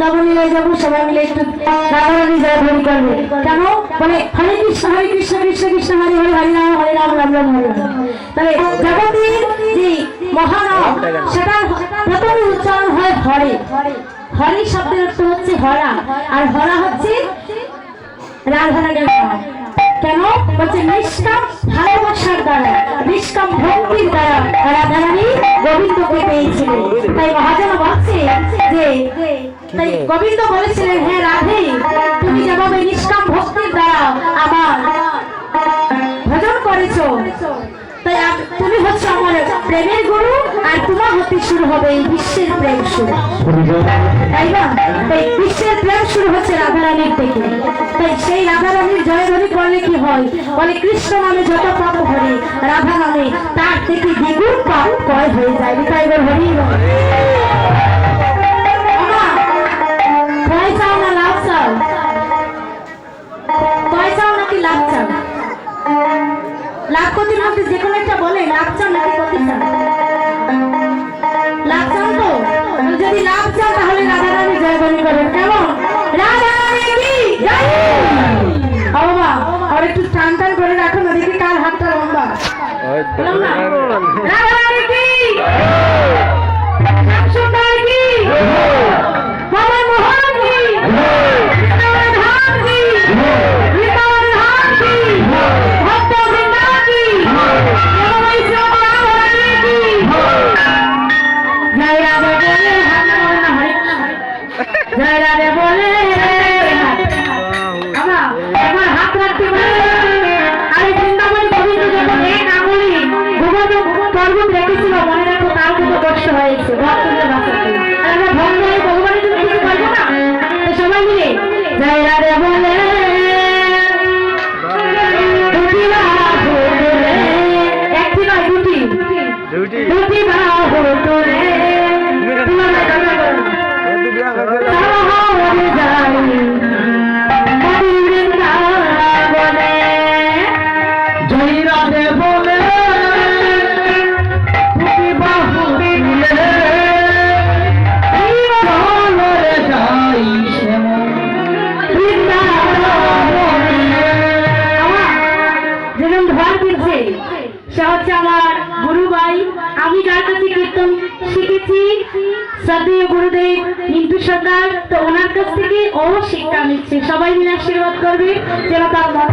বৃন্দাবনে যাবো, সবাই মিলে একটু রাধারানী জয় ধ্বনি করবে। কেন বলে হরে কৃষ্ণ কৃষ্ণ কৃষ্ণ হরে হরে, হরে রাম রাম রাম হরে রাম। তাহলে জগতের যে মহানাম সেটা প্রথমে উচ্চারণ হয় হরে। হরে শব্দের অর্থ হচ্ছে হরা, আর হরা হচ্ছে রাধারানীর নাম। কেন বলছে নিষ্কাম ভালোবাসার দ্বারা, নিষ্কাম ভক্তির দ্বারা রাধারানী গোবিন্দকে পেয়েছিলেন। তাই মহাজন বলছে যে তাই গোবিন্দ বলেছিলেন, হ্যাঁ রাধে, তুমি যেভাবে নিষ্কাম ভক্তির দ্বারা আমার ভজন করেছো, তাই তুমি হচ্ছে আমার প্রেমের গুরু, আর তোমার হতে শুরু হবে এই বিশ্বের প্রেম শুরু, তাই না? তাই বিশ্বের প্রেম শুরু হচ্ছে রাধারানীর থেকে। তাই সেই রাধারানীর জয়ধ্বনি করলে কি হয়, বলে কৃষ্ণ নামে যত পাপ হরে, রাধা নামে তার থেকে দ্বিগুণ পাপ ক্ষয় হয়ে যায়। তাই এবার হরি ভয় চাও না লাভ চাও, ভয় চাও নাকি লাভ চাও? লাভ ক্ষতির মধ্যে যে কোনো একটা বলে, লাভ চাও নাকি ক্ষতি চাও? লাভ চাও তো? যদি লাভ চাও তাহলে রাধারানী জয়ধ্বনি করবেন। কেমন? রাধারানী কি জয়। বাবা আর একটু টান টান করে রাখো না, দেখি কার হাতটা লম্বা। রাধারানী কি, সুন্দর কি, বাবা মোহন কি, শ্রদ্ধেয় গুরুদেব হিন্দু সরকার, তো ওনার কাছ থেকে ও শিক্ষা নিচ্ছে। সবাই মিলে আশীর্বাদ করবে যেন তার মন